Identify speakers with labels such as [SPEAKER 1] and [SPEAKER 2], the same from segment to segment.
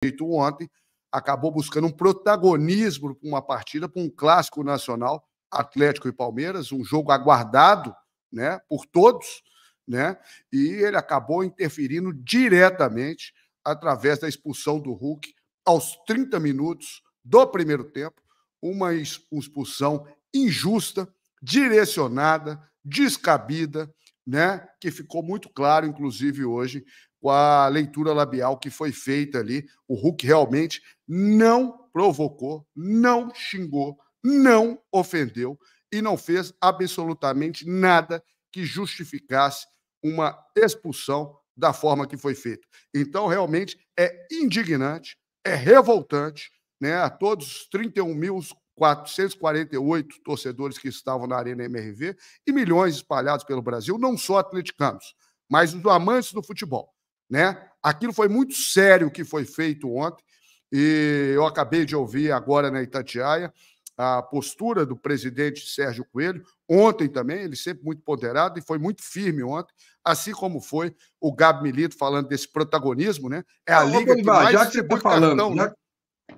[SPEAKER 1] feito ontem, acabou buscando um protagonismo para uma partida, para um clássico nacional, Atlético e Palmeiras, um jogo aguardado, né, por todos, né, e ele acabou interferindo diretamente através da expulsão do Hulk aos 30 minutos do primeiro tempo, uma expulsão injusta, direcionada, descabida, né, que ficou muito claro, inclusive hoje, com a leitura labial que foi feita ali. O Hulk realmente não provocou, não xingou, não ofendeu e não fez absolutamente nada que justificasse uma expulsão da forma que foi feita. Então, realmente, é indignante, é revoltante, né, a todos os 31.448 torcedores que estavam na Arena MRV e milhões espalhados pelo Brasil, não só atleticanos, mas os amantes do futebol, né? Aquilo foi muito sério o que foi feito ontem, e eu acabei de ouvir agora na Itatiaia a postura do presidente Sérgio Coelho, ontem também, ele sempre muito ponderado e foi muito firme ontem, assim como foi o Gabi Milito falando desse protagonismo, né? É a liga que mais distribui cartão, né?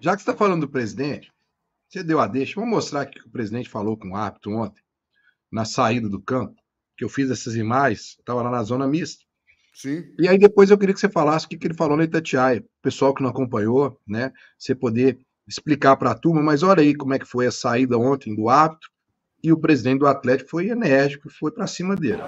[SPEAKER 2] Já que você está falando do presidente, você deu a deixa, vamos mostrar o que o presidente falou com o árbitro ontem, na saída do campo, que eu fiz essas imagens, estava lá na zona mista.
[SPEAKER 1] Sim.
[SPEAKER 2] E aí depois eu queria que você falasse o que ele falou na Itatiaia, pessoal que não acompanhou, né, você poder explicar para a turma, mas olha aí como é que foi a saída ontem do árbitro, e o presidente do Atlético foi enérgico, foi para cima dele.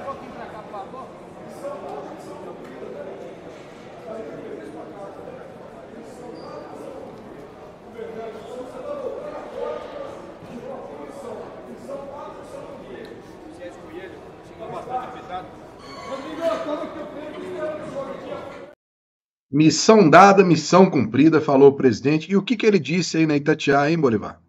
[SPEAKER 2] Missão dada, missão cumprida, falou o presidente. E o que ele disse aí na Itatiaia, hein, Bolivar?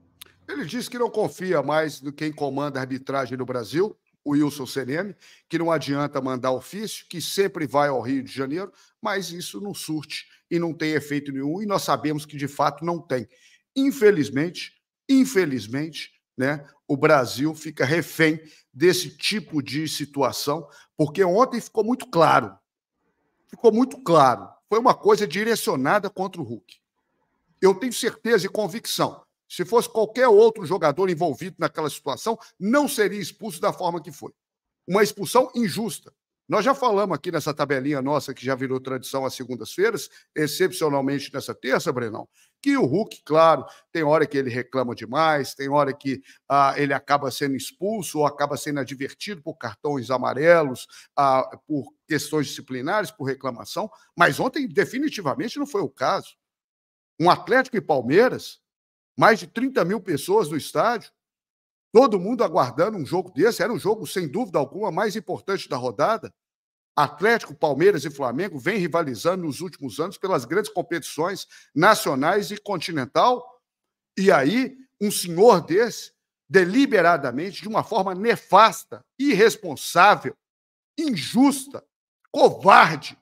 [SPEAKER 1] Ele disse que não confia mais no quem comanda a arbitragem no Brasil, o Wilson Seremi, que não adianta mandar ofício, que sempre vai ao Rio de Janeiro, mas isso não surte e não tem efeito nenhum, e nós sabemos que, de fato, não tem. Infelizmente, né, o Brasil fica refém desse tipo de situação, porque ontem ficou muito claro, foi uma coisa direcionada contra o Hulk. Eu tenho certeza e convicção, se fosse qualquer outro jogador envolvido naquela situação, não seria expulso da forma que foi. Uma expulsão injusta. Nós já falamos aqui nessa tabelinha nossa, que já virou tradição às segundas-feiras, excepcionalmente nessa terça, Brenão, que o Hulk, claro, tem hora que ele reclama demais, tem hora que ele acaba sendo expulso ou acaba sendo advertido por cartões amarelos, por questões disciplinares, por reclamação, mas ontem definitivamente não foi o caso. Um Atlético e Palmeiras, mais de 30 mil pessoas no estádio, todo mundo aguardando um jogo desse, era um jogo, sem dúvida alguma, mais importante da rodada. Atlético, Palmeiras e Flamengo vêm rivalizando nos últimos anos pelas grandes competições nacionais e continental. E aí, um senhor desse, deliberadamente, de uma forma nefasta, irresponsável, injusta, covarde,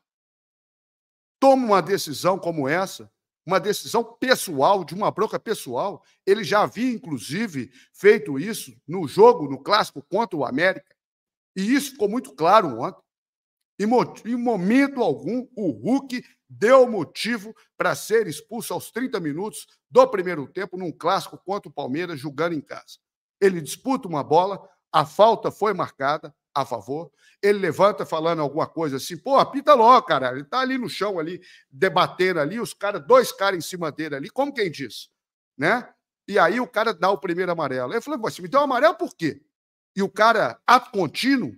[SPEAKER 1] toma uma decisão como essa, uma decisão pessoal, de uma bronca pessoal. Ele já havia, inclusive, feito isso no jogo, no clássico contra o América. E isso ficou muito claro ontem. Em momento algum, o Hulk deu motivo para ser expulso aos 30 minutos do primeiro tempo num clássico contra o Palmeiras, jogando em casa. Ele disputa uma bola, a falta foi marcada a favor, ele levanta falando alguma coisa assim, pô, apita logo, cara, ele tá ali no chão, ali, debatendo ali, dois caras em cima dele ali, como quem diz, né? E aí o cara dá o primeiro amarelo. Ele falou, você me deu um amarelo por quê? E o cara, ato contínuo,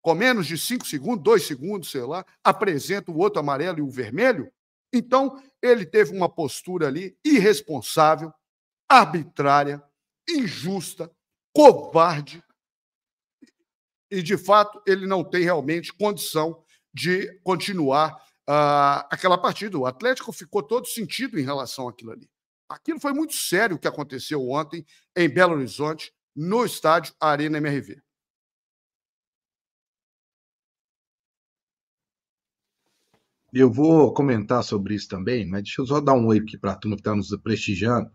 [SPEAKER 1] com menos de 5 segundos, 2 segundos, sei lá, apresenta o outro amarelo e o vermelho. Então, ele teve uma postura ali irresponsável, arbitrária, injusta, covarde, e, de fato, ele não tem realmente condição de continuar aquela partida. O Atlético ficou todo sentido em relação àquilo ali. Aquilo foi muito sério o que aconteceu ontem em Belo Horizonte, no estádio Arena MRV.
[SPEAKER 2] Eu vou comentar sobre isso também, mas deixa eu só dar um oi aqui para a turma que está nos prestigiando.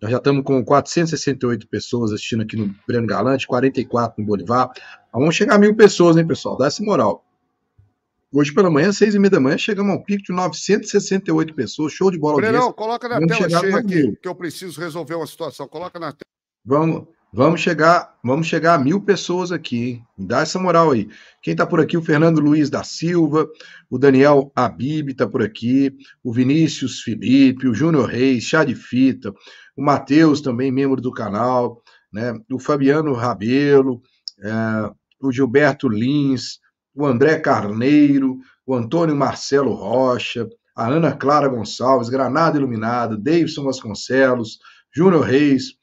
[SPEAKER 2] Nós já estamos com 468 pessoas assistindo aqui no Breno Galante, 44 no Bolivar. Vamos chegar a 1.000 pessoas, hein, pessoal? Dá essa moral. Hoje pela manhã, 6h30 da manhã, chegamos ao pico de 968 pessoas, show de bola
[SPEAKER 1] Brenão,
[SPEAKER 2] audiência.
[SPEAKER 1] coloca na
[SPEAKER 2] Vamos
[SPEAKER 1] tela
[SPEAKER 2] chegar
[SPEAKER 1] cheia
[SPEAKER 2] a
[SPEAKER 1] aqui,
[SPEAKER 2] 1.000.
[SPEAKER 1] que eu preciso resolver uma situação. Coloca na tela.
[SPEAKER 2] Vamos chegar a 1.000 pessoas aqui, hein? Dá essa moral aí. Quem tá por aqui? O Fernando Luiz da Silva, o Daniel Abib tá por aqui, o Vinícius Felipe, o Júnior Reis, Chá de Fita, o Matheus também, membro do canal, né? O Fabiano Rabelo, o Gilberto Lins, o André Carneiro, o Antônio Marcelo Rocha, a Ana Clara Gonçalves, Granada Iluminada, Davidson Vasconcelos, Júnior Reis,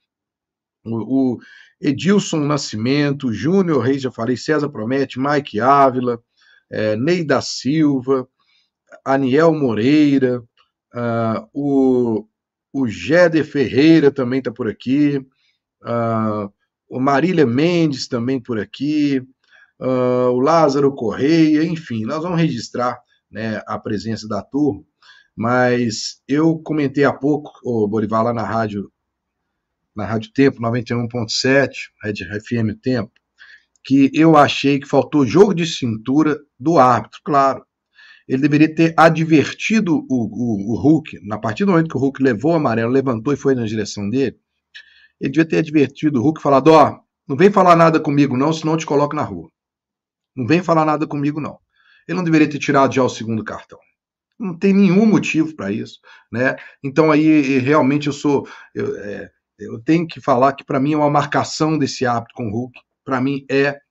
[SPEAKER 2] o Edilson Nascimento, Júnior Reis, já falei, César Promete, Mike Ávila, Ney da Silva, Aniel Moreira, o Géder Ferreira também está por aqui, o Marília Mendes também por aqui, o Lázaro Correia, enfim, nós vamos registrar, né, a presença da turma, mas eu comentei há pouco, Bolivar, lá na Rádio Tempo 91.7, Rádio FM Tempo, que eu achei que faltou jogo de cintura do árbitro, claro. Ele deveria ter advertido o Hulk, na partir do momento que o Hulk levou o amarelo, levantou e foi na direção dele, ele devia ter advertido o Hulk e falado, não vem falar nada comigo não, senão eu te coloco na rua. Não vem falar nada comigo não. Ele não deveria ter tirado já o segundo cartão. Não tem nenhum motivo para isso, né? Então aí realmente eu tenho que falar que para mim é uma marcação desse árbitro com o Hulk. Para mim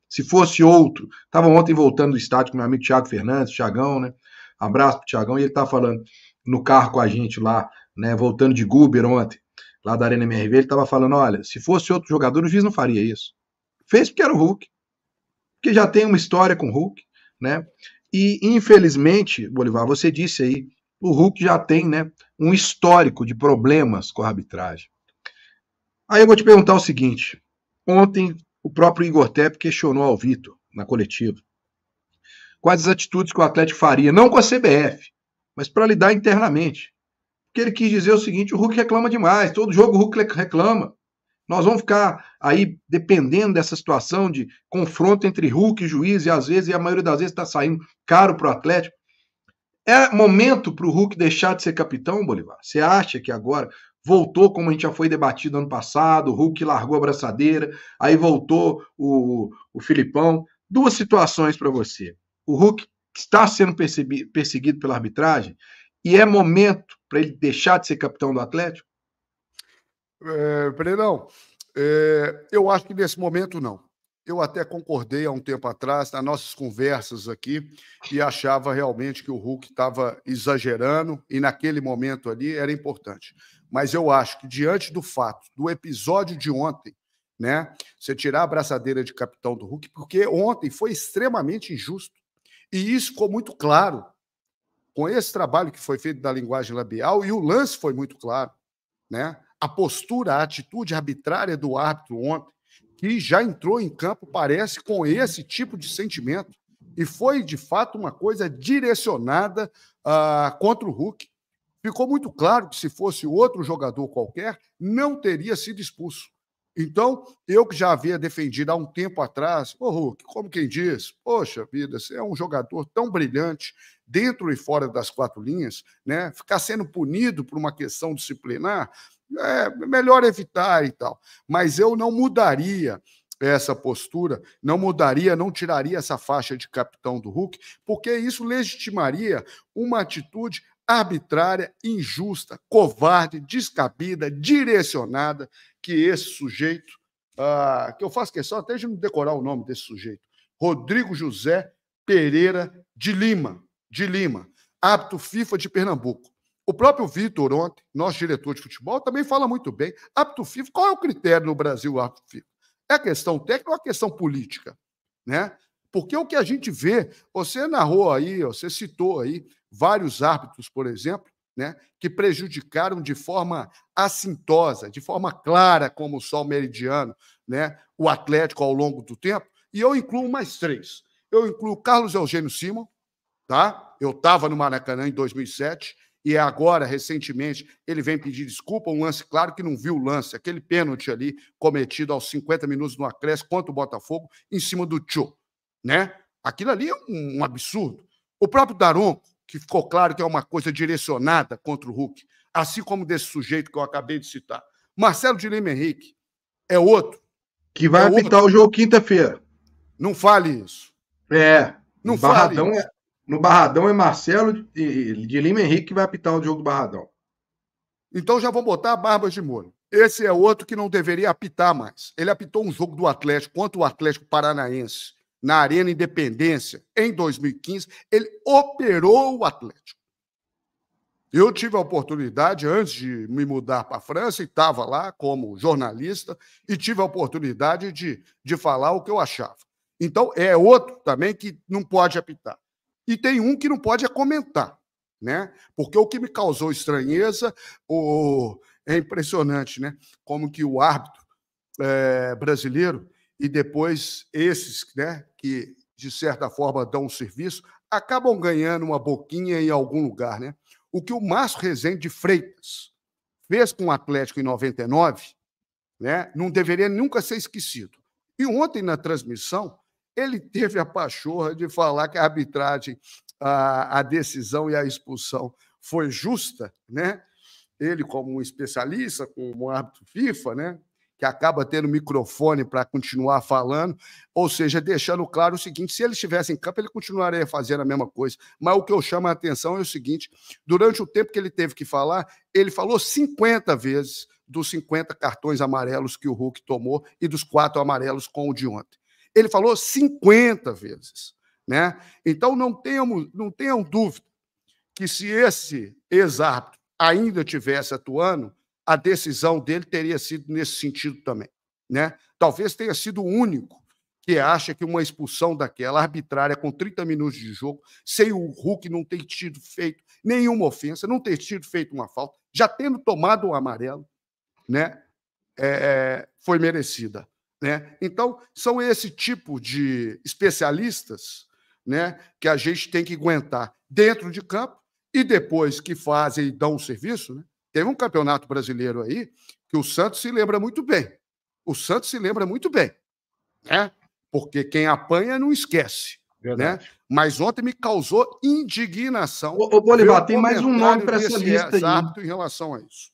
[SPEAKER 2] se fosse outro, estava ontem voltando do estádio com meu amigo Thiago Fernandes, Thiagão, né? Abraço pro Thiagão, e ele tá falando no carro com a gente lá, né? Voltando de Guber ontem, lá da Arena MRV, ele tava falando, olha, se fosse outro jogador, o juiz não faria isso. Fez porque era o Hulk, porque já tem uma história com o Hulk, né? E infelizmente, Bolivar, você disse aí, o Hulk já tem, né, um histórico de problemas com a arbitragem. Aí eu vou te perguntar o seguinte, ontem o próprio Igor Tepe questionou ao Vitor, na coletiva, quais as atitudes que o Atlético faria, não com a CBF, mas para lidar internamente. Porque ele quis dizer o seguinte, o Hulk reclama demais, todo jogo o Hulk reclama. Nós vamos ficar aí dependendo dessa situação de confronto entre Hulk e juiz, e às vezes, e a maioria das vezes está saindo caro para o Atlético. É momento para o Hulk deixar de ser capitão, Bolivar? Você acha que agora voltou, como a gente já foi debatido ano passado, o Hulk largou a braçadeira, aí voltou o Filipão. Duas situações para você. O Hulk está sendo perseguido pela arbitragem e é momento para ele deixar de ser capitão do Atlético?
[SPEAKER 1] Brenão, eu acho que nesse momento não. Eu até concordei há um tempo atrás, nas nossas conversas aqui, e achava realmente que o Hulk estava exagerando, e naquele momento ali era importante. Mas eu acho que, diante do fato, do episódio de ontem, né, você tirar a braçadeira de capitão do Hulk, porque ontem foi extremamente injusto. E isso ficou muito claro com esse trabalho que foi feito da linguagem labial, e o lance foi muito claro, né? A postura, a atitude arbitrária do árbitro ontem, que já entrou em campo, parece, com esse tipo de sentimento. E foi, de fato, uma coisa direcionada contra o Hulk. Ficou muito claro que, se fosse outro jogador qualquer, não teria sido expulso. Então, eu que já havia defendido há um tempo atrás, Hulk, como quem diz, poxa vida, você é um jogador tão brilhante, dentro e fora das quatro linhas, né? Ficar sendo punido por uma questão disciplinar, é melhor evitar e tal. Mas eu não mudaria essa postura, não tiraria essa faixa de capitão do Hulk, porque isso legitimaria uma atitude arbitrária, injusta, covarde, descabida, direcionada, que esse sujeito, que eu faço questão até de não decorar o nome desse sujeito, Rodrigo José Pereira de Lima, árbitro FIFA de Pernambuco. O próprio Vitor ontem, nosso diretor de futebol, também fala muito bem. Árbitro FIFA, qual é o critério no Brasil, árbitro FIFA? É a questão técnica ou a questão política? Né? Porque o que a gente vê, você narrou aí, você citou aí vários árbitros, por exemplo, né, que prejudicaram de forma assintosa, de forma clara, como o Sol Meridiano, né, o Atlético ao longo do tempo, e eu incluo mais três. Eu incluo Carlos Eugênio Simon, tá? Eu estava no Maracanã em 2007, e agora, recentemente, ele vem pedir desculpa, um lance claro que não viu o lance, aquele pênalti ali cometido aos 50 minutos no acréscimo contra o Botafogo, em cima do Tchô, né? Aquilo ali é um absurdo. O próprio Daronco, que ficou claro que é uma coisa direcionada contra o Hulk, assim como desse sujeito que eu acabei de citar. Marcelo de Lima Henrique é outro.
[SPEAKER 2] Que vai apitar o jogo quinta-feira.
[SPEAKER 1] Não fale isso.
[SPEAKER 2] Não fale isso. No Barradão é Marcelo de Lima Henrique que vai apitar o jogo do Barradão.
[SPEAKER 1] Então já vou botar a barba de molho. Esse é outro que não deveria apitar mais. Ele apitou um jogo do Atlético contra o Atlético Paranaense na Arena Independência em 2015. Ele operou o Atlético. Eu tive a oportunidade, antes de me mudar para a França, e estava lá como jornalista, e tive a oportunidade de falar o que eu achava. Então, é outro também que não pode apitar. E tem um que não pode comentar, né? Porque o que me causou estranheza é impressionante, né? Como que o árbitro brasileiro e depois esses, né, que, de certa forma, dão um serviço, acabam ganhando uma boquinha em algum lugar, né? O que o Márcio Rezende de Freitas fez com o Atlético em 99, né, não deveria nunca ser esquecido. E ontem, na transmissão, ele teve a pachorra de falar que a arbitragem, a decisão e a expulsão foi justa, né? Ele, como um especialista, como um árbitro FIFA, né, que acaba tendo microfone para continuar falando, ou seja, deixando claro o seguinte: se ele estivesse em campo, ele continuaria fazendo a mesma coisa. Mas o que eu chamo a atenção é o seguinte: durante o tempo que ele teve que falar, ele falou 50 vezes dos 50 cartões amarelos que o Hulk tomou e dos 4 amarelos com o de ontem. Ele falou 50 vezes, né? Então não tenham dúvida que se esse ex-árbitro ainda estivesse atuando, a decisão dele teria sido nesse sentido também, né? Talvez tenha sido o único que acha que uma expulsão daquela arbitrária com 30 minutos de jogo, sem o Hulk não ter tido feito nenhuma ofensa, não ter tido feito uma falta, já tendo tomado o amarelo, né? Foi merecida, né? Então, são esse tipo de especialistas, né, que a gente tem que aguentar dentro de campo e depois que fazem e dão um serviço, né? Teve um campeonato brasileiro aí que o Santos se lembra muito bem. O Santos se lembra muito bem, né? Porque quem apanha não esquece. Né? Mas ontem me causou indignação.
[SPEAKER 2] Ô Bolivar, tem mais um nome para essa lista aí.
[SPEAKER 1] Em relação a isso.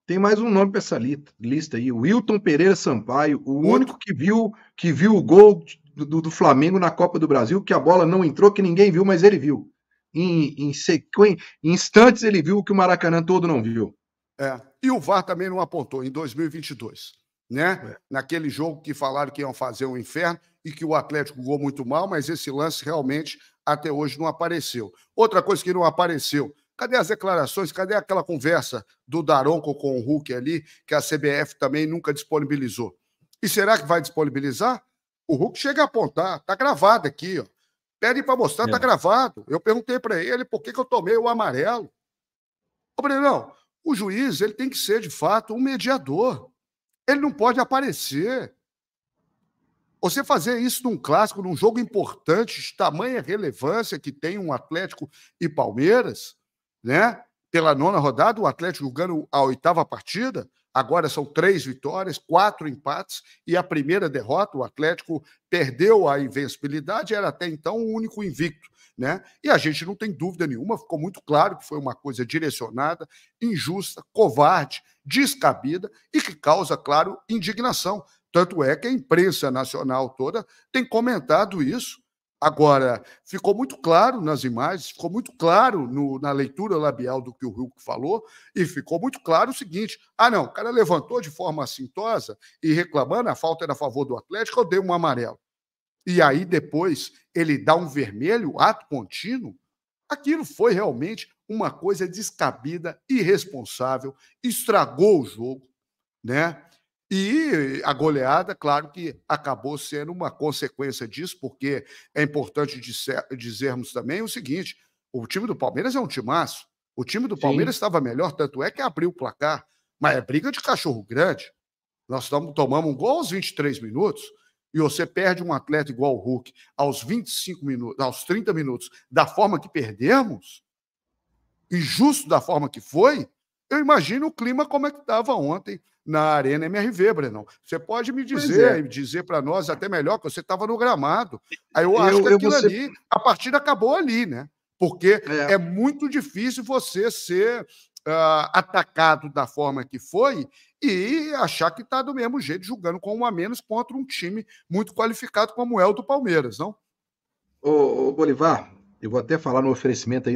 [SPEAKER 2] Tem mais um nome para essa lista aí. O Wilton Pereira Sampaio, o único que viu o gol do Flamengo na Copa do Brasil, que a bola não entrou, que ninguém viu, mas ele viu. Em instantes ele viu o que o Maracanã todo não viu.
[SPEAKER 1] E o VAR também não apontou em 2022, né? Naquele jogo que falaram que iam fazer um inferno e que o Atlético jogou muito mal, mas esse lance realmente até hoje não apareceu. Outra coisa que não apareceu, cadê as declarações, cadê aquela conversa do Daronco com o Hulk ali, que a CBF também nunca disponibilizou? E será que vai disponibilizar? O Hulk chega a apontar, tá gravado aqui, ó. Pede para mostrar, tá gravado. Eu perguntei para ele por que eu tomei o amarelo. Ô, Brenão, o juiz ele tem que ser, de fato, um mediador. Ele não pode aparecer. Você fazer isso num clássico, num jogo importante, de tamanha relevância que tem um Atlético e Palmeiras, né? Pela 9ª rodada, o Atlético jogando a 8ª partida, agora são 3 vitórias, 4 empates, e a primeira derrota, o Atlético perdeu a invencibilidade, era até então o único invicto, né? E a gente não tem dúvida nenhuma, ficou muito claro que foi uma coisa direcionada, injusta, covarde, descabida e que causa, claro, indignação. Tanto é que a imprensa nacional toda tem comentado isso. Agora, ficou muito claro nas imagens, ficou muito claro na leitura labial do que o Hulk falou, e ficou muito claro o seguinte: não, o cara levantou de forma assintosa e reclamando, a falta era a favor do Atlético, eu dei um amarelo. E aí depois ele dá um vermelho, ato contínuo. Aquilo foi realmente uma coisa descabida, irresponsável, estragou o jogo, né? E a goleada, claro que acabou sendo uma consequência disso, porque é importante dizermos também o seguinte: o time do Palmeiras é um timaço. O time do Palmeiras estava melhor, tanto é que abriu o placar. Mas é briga de cachorro grande. Nós tomamos um gol aos 23 minutos e você perde um atleta igual o Hulk aos 25 minutos, aos 30 minutos, da forma que perdemos, injusto da forma que foi. Eu imagino o clima como é que estava ontem na Arena MRV, Brenão. Você pode me
[SPEAKER 2] Pois é.
[SPEAKER 1] dizer para nós até melhor, que você estava no gramado. Aí eu acho que
[SPEAKER 2] Eu
[SPEAKER 1] aquilo
[SPEAKER 2] vou ser.
[SPEAKER 1] ali, a partida acabou ali, né? Porque
[SPEAKER 2] É,
[SPEAKER 1] é muito difícil você ser atacado da forma que foi e achar que está do mesmo jeito, jogando com um a menos contra um time muito qualificado como é o do Palmeiras, não?
[SPEAKER 2] ô, Bolivar, eu vou até falar no oferecimento aí